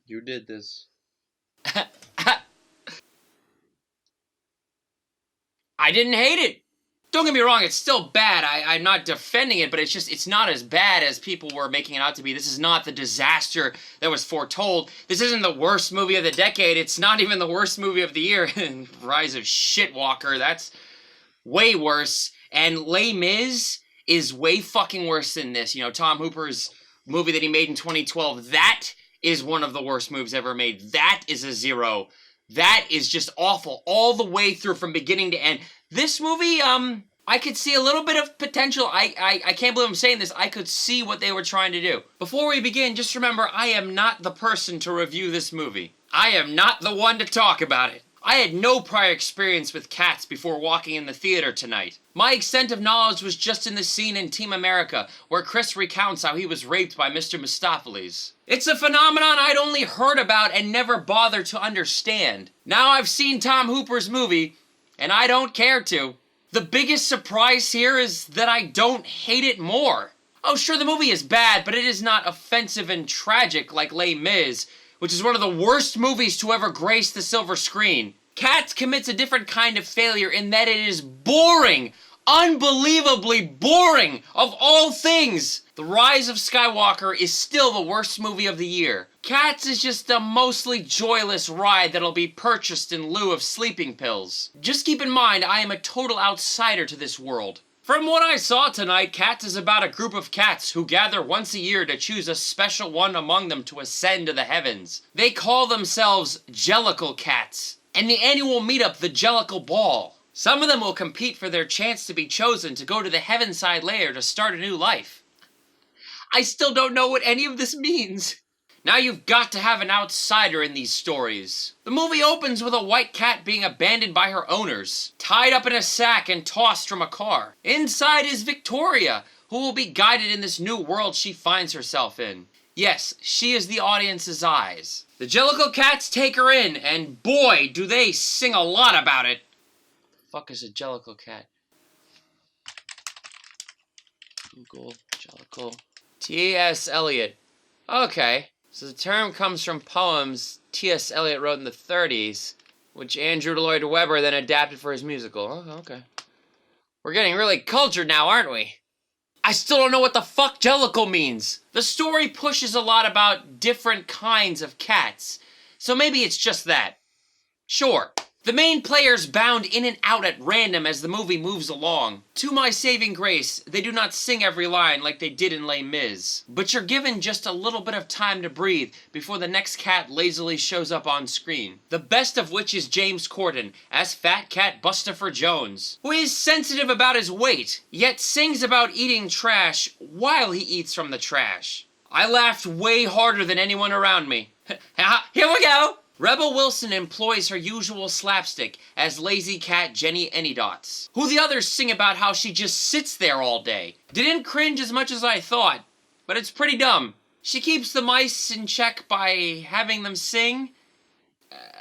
You did this. I didn't hate it. Don't get me wrong, it's still bad. I'm not defending it, but it's not as bad as people were making it out to be. This is not the disaster that was foretold. This isn't the worst movie of the decade. It's not even the worst movie of the year. Rise of Shitwalker, that's way worse. And Les Mis is way fucking worse than this. You know, Tom Hooper's movie that he made in 2012, that is one of the worst movies ever made. That is a 0. That is just awful all the way through from beginning to end. This movie, I could see a little bit of potential. I can't believe I'm saying this. I could see what they were trying to do. Before we begin, just remember, I am not the person to review this movie. I am not the one to talk about it. I had no prior experience with cats before walking in the theater tonight. My extent of knowledge was just in the scene in Team America, where Chris recounts how he was raped by Mr. Mistopheles. It's a phenomenon I'd only heard about and never bothered to understand. Now I've seen Tom Hooper's movie, and I don't care to. The biggest surprise here is that I don't hate it more. Oh, sure, the movie is bad, but it is not offensive and tragic like Les Mis, which is one of the worst movies to ever grace the silver screen. Cats commits a different kind of failure in that it is boring. Unbelievably boring, of all things. The Rise of Skywalker is still the worst movie of the year. Cats is just a mostly joyless ride that'll be purchased in lieu of sleeping pills. Just keep in mind, I am a total outsider to this world. From what I saw tonight, Cats is about a group of cats who gather once a year to choose a special one among them to ascend to the heavens. They call themselves Jellicle Cats, and the annual meetup the Jellicle Ball. Some of them will compete for their chance to be chosen to go to the Heavenside layer to start a new life. I still don't know what any of this means. Now you've got to have an outsider in these stories. The movie opens with a white cat being abandoned by her owners, tied up in a sack and tossed from a car. Inside is Victoria, who will be guided in this new world she finds herself in. Yes, she is the audience's eyes. The Jellicle Cats take her in, and boy, do they sing a lot about it. The fuck is a Jellicle Cat? Google Jellicle. T.S. Eliot. Okay. So the term comes from poems T.S. Eliot wrote in the 30s, which Andrew Lloyd Webber then adapted for his musical. Oh, okay. We're getting really cultured now, aren't we? I still don't know what the fuck Jellicle means. The story pushes a lot about different kinds of cats, so maybe it's just that. Sure. The main players bound in and out at random as the movie moves along. To my saving grace, they do not sing every line like they did in Les Mis, but you're given just a little bit of time to breathe before the next cat lazily shows up on screen. The best of which is James Corden as Fat Cat Bustopher Jones, who is sensitive about his weight, yet sings about eating trash while he eats from the trash. I laughed way harder than anyone around me. Here we go! Rebel Wilson employs her usual slapstick as lazy cat Jenny Anydots, who the others sing about how she just sits there all day. Didn't cringe as much as I thought, but it's pretty dumb. She keeps the mice in check by having them sing.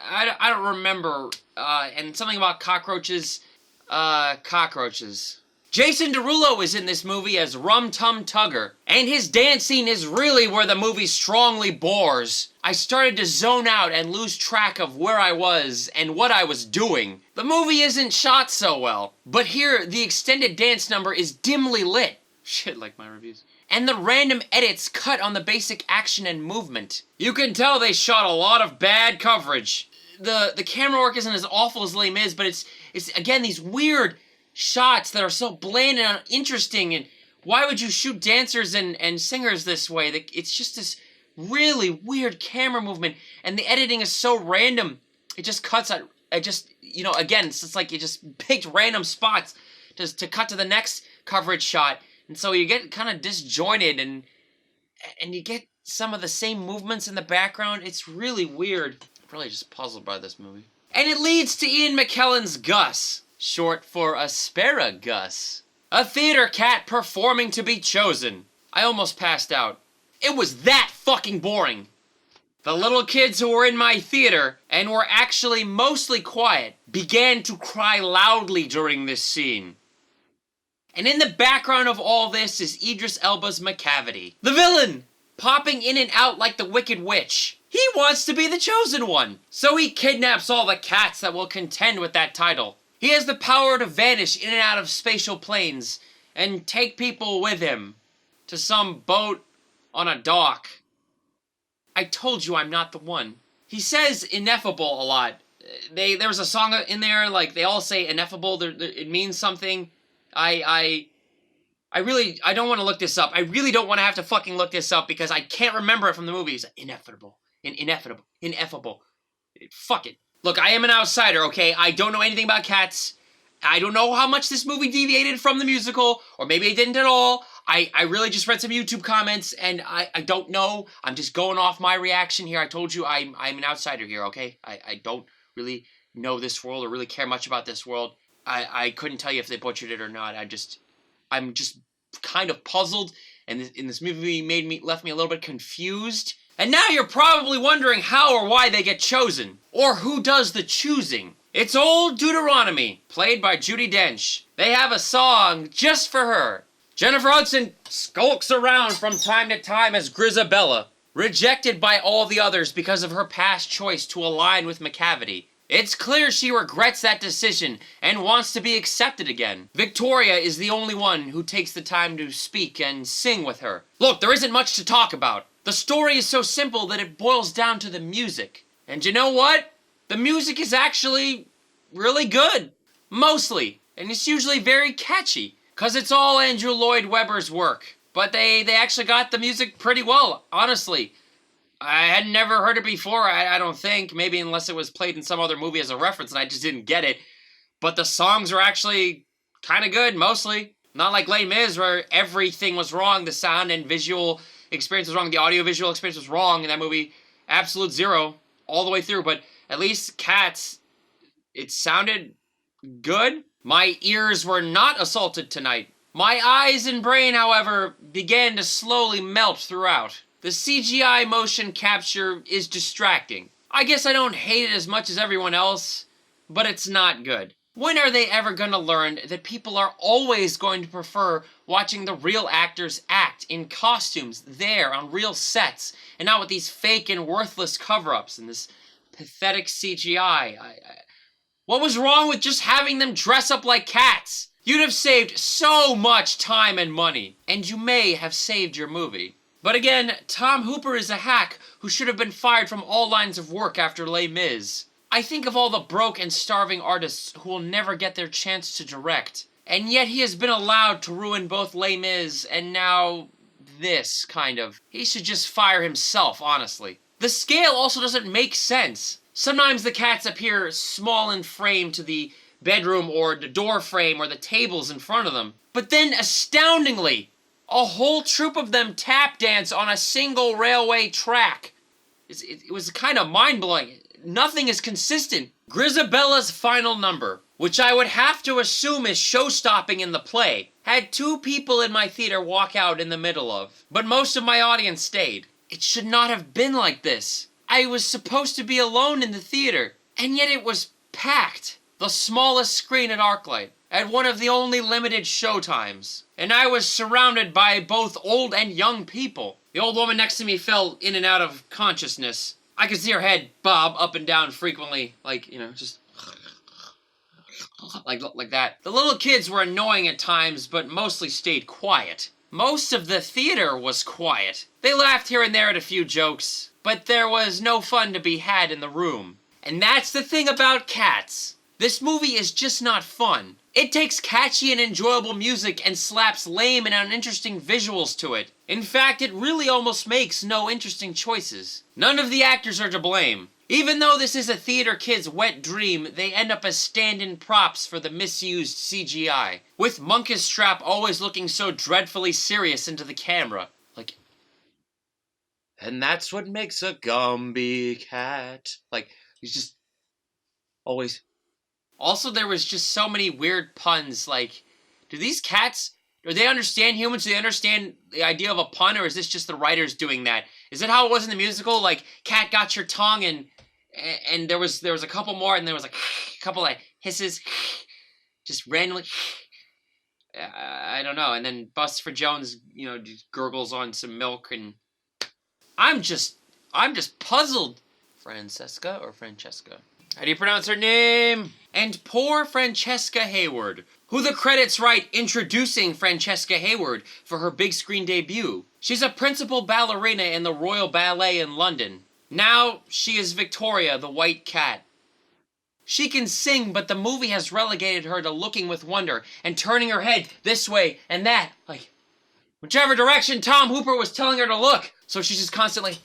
I don't remember, and something about cockroaches. Cockroaches. Jason Derulo is in this movie as Rum Tum Tugger, and his dance scene is really where the movie strongly bores. I started to zone out and lose track of where I was and what I was doing. The movie isn't shot so well, but here the extended dance number is dimly lit. Shit, like my reviews. And the random edits cut on the basic action and movement. You can tell they shot a lot of bad coverage. The camera work isn't as awful as Les Mis, but it's again these weird shots that are so bland and uninteresting, and why would you shoot dancers and singers this way? It's just this really weird camera movement, and the editing is so random. It just cuts out, again, it's just like you just picked random spots to cut to the next coverage shot, and so you get kind of disjointed, and you get some of the same movements in the background. It's really weird. I'm really just puzzled by this movie. And it leads to Ian McKellen's Gus, short for asparagus. A theater cat performing to be chosen. I almost passed out. It was that fucking boring. The little kids who were in my theater, and were actually mostly quiet, began to cry loudly during this scene. And in the background of all this is Idris Elba's McCavity, the villain, popping in and out like the Wicked Witch. He wants to be the chosen one. So he kidnaps all the cats that will contend with that title. He has the power to vanish in and out of spatial planes and take people with him to some boat on a dock. I told you I'm not the one. He says ineffable a lot. There was a song in there, like, they all say ineffable. It means something. I don't want to look this up. I really don't want to have to fucking look this up because I can't remember it from the movies. Ineffable. Ineffable. Fuck it. Look, I am an outsider, okay? I don't know anything about cats. I don't know how much this movie deviated from the musical, or maybe it didn't at all. I really just read some YouTube comments, and I don't know. I'm just going off my reaction here. I told you I'm an outsider here, okay? I don't really know this world or really care much about this world. I couldn't tell you if they butchered it or not. I'm just kind of puzzled, and this movie left me a little bit confused. And now you're probably wondering how or why they get chosen, or who does the choosing. It's old Deuteronomy, played by Judi Dench. They have a song just for her. Jennifer Hudson skulks around from time to time as Grizabella, rejected by all the others because of her past choice to align with McCavity. It's clear she regrets that decision and wants to be accepted again. Victoria is the only one who takes the time to speak and sing with her. Look, there isn't much to talk about. The story is so simple that it boils down to the music. And you know what? The music is actually really good. Mostly. And it's usually very catchy. Because it's all Andrew Lloyd Webber's work. But they actually got the music pretty well, honestly. I had never heard it before, I don't think. Maybe unless it was played in some other movie as a reference and I just didn't get it. But the songs are actually kind of good, mostly. Not like Les Mis, where everything was wrong. The sound and visual experience was wrong. The audio-visual experience was wrong in that movie. Absolute zero all the way through. But at least Cats, it sounded good. My ears were not assaulted tonight. My eyes and brain, however, began to slowly melt throughout. The CGI motion capture is distracting. I guess I don't hate it as much as everyone else, but it's not good. When are they ever gonna learn that people are always going to prefer watching the real actors act in costumes there on real sets, and not with these fake and worthless cover-ups and this pathetic CGI? What was wrong with just having them dress up like cats? You'd have saved so much time and money, and you may have saved your movie. But again, Tom Hooper is a hack who should have been fired from all lines of work after Les Mis. I think of all the broke and starving artists who will never get their chance to direct. And yet he has been allowed to ruin both Les Mis and now this, kind of. He should just fire himself, honestly. The scale also doesn't make sense. Sometimes the cats appear small in frame to the bedroom or the door frame or the tables in front of them. But then, astoundingly, a whole troop of them tap dance on a single railway track. It was kind of mind-blowing. Nothing is consistent. Grisabella's final number, which I would have to assume is show-stopping in the play, had 2 people in my theater walk out in the middle of, but most of my audience stayed. It should not have been like this. I was supposed to be alone in the theater, and yet it was packed. The smallest screen at ArcLight, at one of the only limited showtimes. And I was surrounded by both old and young people. The old woman next to me fell in and out of consciousness. I could see her head bob up and down frequently, like, just like that. The little kids were annoying at times, but mostly stayed quiet. Most of the theater was quiet. They laughed here and there at a few jokes, but there was no fun to be had in the room. And that's the thing about Cats. This movie is just not fun. It takes catchy and enjoyable music and slaps lame and uninteresting visuals to it. In fact, it really almost makes no interesting choices. None of the actors are to blame. Even though this is a theater kid's wet dream, they end up as stand-in props for the misused CGI. With Munkus Strap always looking so dreadfully serious into the camera. Like, and that's what makes a Gumby cat. Like, he's just always... Also, there was just so many weird puns, like, do these cats, do they understand humans? Do they understand the idea of a pun, or is this just the writers doing that? Is that how it was in the musical? Like, cat got your tongue, and there was a couple more, and there was like a couple like hisses, just randomly. I don't know. And then Buster Jones, just gurgles on some milk, and I'm just I'm just puzzled. Francesca or Francesca? How do you pronounce her name? And poor Francesca Hayward, who the credits write introducing Francesca Hayward for her big screen debut. She's a principal ballerina in the Royal Ballet in London. Now she is Victoria, the white cat. She can sing, but the movie has relegated her to looking with wonder and turning her head this way and that, like whichever direction Tom Hooper was telling her to look. So she's just constantly...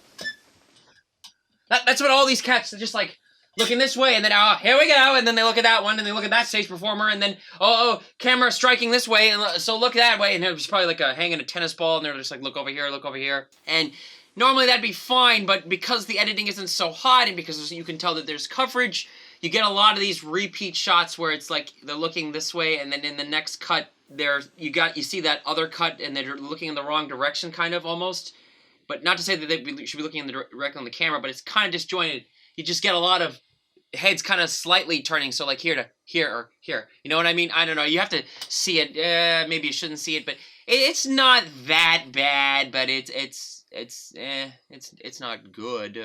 That's what all these cats are just like, looking this way, and then, oh, here we go, and then they look at that one, and they look at that stage performer, and then, camera striking this way, and so look that way, and there's probably like hanging a tennis ball, and they're just like, look over here, and normally that'd be fine, but because the editing isn't so hot, and because you can tell that there's coverage, you get a lot of these repeat shots where it's like, they're looking this way, and then in the next cut, you see that other cut, and they're looking in the wrong direction, kind of, almost, but not to say that they should be looking directly on the camera, but it's kind of disjointed. You just get a lot of heads kind of slightly turning, so like here to here or here. You know what I mean? I don't know. You have to see it. Maybe you shouldn't see it, but it's not that bad. But it's not good.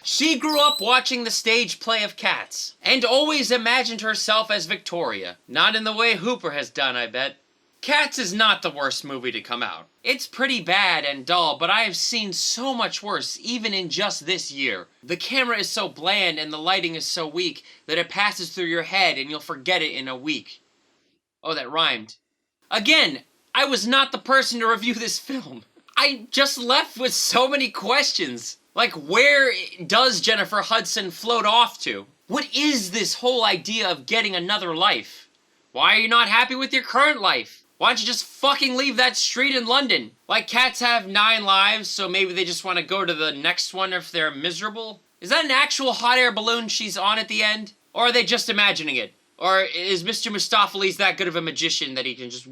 She grew up watching the stage play of Cats and always imagined herself as Victoria. Not in the way Hooper has done, I bet. Cats is not the worst movie to come out. It's pretty bad and dull, but I have seen so much worse, even in just this year. The camera is so bland and the lighting is so weak that it passes through your head and you'll forget it in a week. Oh, that rhymed. Again, I was not the person to review this film. I just left with so many questions. Like, where does Jennifer Hudson float off to? What is this whole idea of getting another life? Why are you not happy with your current life? Why don't you just fucking leave that street in London? Like, cats have 9 lives, so maybe they just want to go to the next one if they're miserable? Is that an actual hot air balloon she's on at the end? Or are they just imagining it? Or is Mr. Mistopheles that good of a magician that he can just,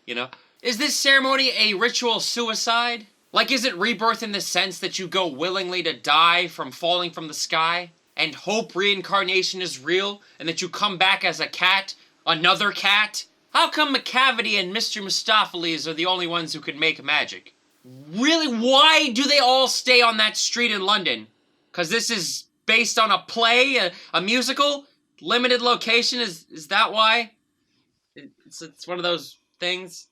you know? Is this ceremony a ritual suicide? Like, is it rebirth in the sense that you go willingly to die from falling from the sky? And hope reincarnation is real? And that you come back as a cat? Another cat? How come McCavity and Mr. Mistopheles are the only ones who can make magic? Really, why do they all stay on that street in London? Because this is based on a play, a musical? Limited location, is that why? It's one of those things.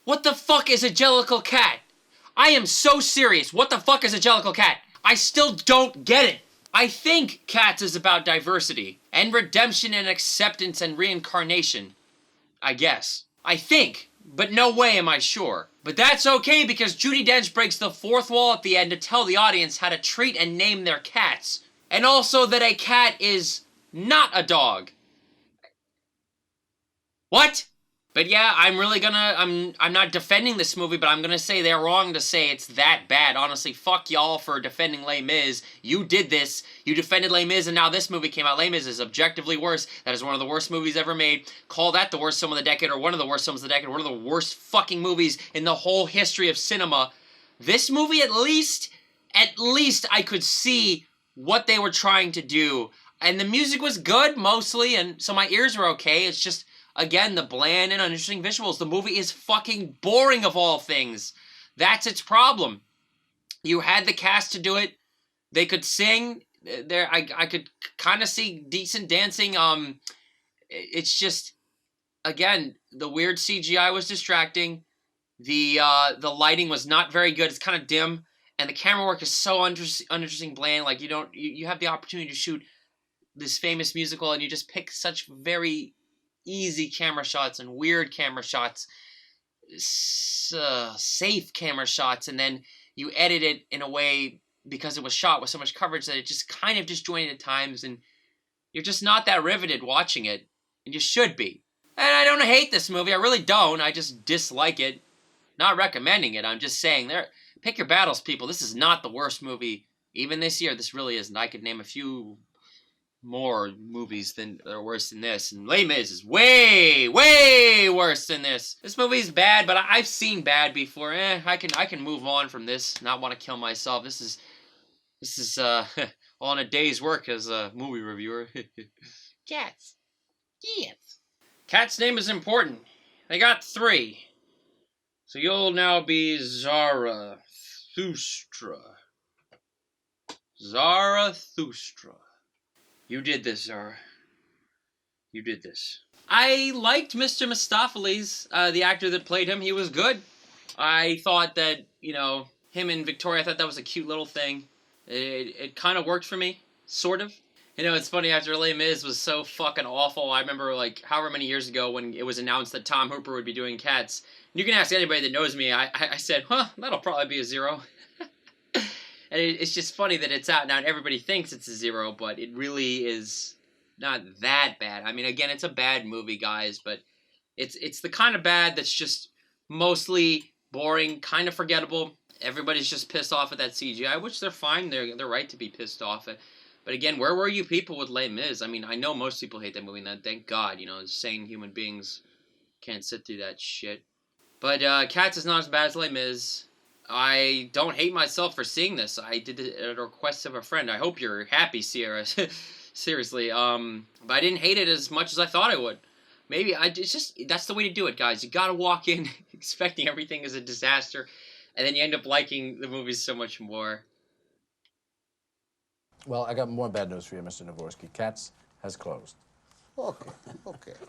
What the fuck is a Jellicle Cat? I am so serious. What the fuck is a Jellicle Cat? I still don't get it. I think Cats is about diversity, and redemption and acceptance and reincarnation. I guess. I think, but no way am I sure. But that's okay because Judi Dench breaks the 4th wall at the end to tell the audience how to treat and name their cats. And also that a cat is not a dog. What? But yeah, I'm really gonna, I'm not defending this movie, but I'm gonna say they're wrong to say it's that bad. Honestly, fuck y'all for defending Les Mis. You did this. You defended Les Mis, and now this movie came out. Les Mis is objectively worse. That is one of the worst movies ever made. Call that the worst film of the decade, or one of the worst films of the decade, or one of the worst fucking movies in the whole history of cinema. This movie, at least I could see what they were trying to do. And the music was good, mostly, and so my ears were okay. It's just... again, the bland and uninteresting visuals. The movie is fucking boring of all things. That's its problem. You had the cast to do it. They could sing. I could kind of see decent dancing. It's just, again, the weird CGI was distracting. The lighting was not very good. It's kind of dim. And the camera work is so uninteresting, bland. Like, you have the opportunity to shoot this famous musical and you just pick such very... easy camera shots and weird camera shots, safe camera shots, and then you edit it in a way because it was shot with so much coverage that it just kind of disjointed at times, and you're just not that riveted watching it, and you should be. And I don't hate this movie, I really don't, I just dislike it. Not recommending it, I'm just saying, pick your battles, people. This is not the worst movie, even this year, this really isn't. I could name a few more movies that are worse than this, and Les Mis is way, way worse than this. This movie's bad, but I've seen bad before. I can move on from this, not want to kill myself. This is all in a day's work as a movie reviewer. Cats. Yes. Cat's name is important. I got 3. So you'll now be Zara. Zarathustra. Zarathustra. You did this, Zara. You did this. I liked Mr. Mistopheles, the actor that played him. He was good. I thought that, him and Victoria, I thought that was a cute little thing. It kind of worked for me, sort of. It's funny, after Les Mis was so fucking awful, I remember, however many years ago when it was announced that Tom Hooper would be doing Cats. You can ask anybody that knows me, I said, that'll probably be a 0. And it's just funny that it's out now and everybody thinks it's a 0, but it really is not that bad. I mean, again, it's a bad movie, guys, but it's the kind of bad that's just mostly boring, kind of forgettable. Everybody's just pissed off at that CGI, which they're fine. They're right to be pissed off at. But again, where were you people with Les Mis? I mean, I know most people hate that movie, and thank God, sane human beings can't sit through that shit. But Cats is not as bad as Les Mis. I don't hate myself for seeing this. I did it at a request of a friend. I hope you're happy, Sierra. Seriously. But I didn't hate it as much as I thought I would. Maybe that's the way to do it, guys. You gotta walk in expecting everything is a disaster, and then you end up liking the movies so much more. Well, I got more bad news for you, Mr. Navorsky. Cats has closed. Oh, okay.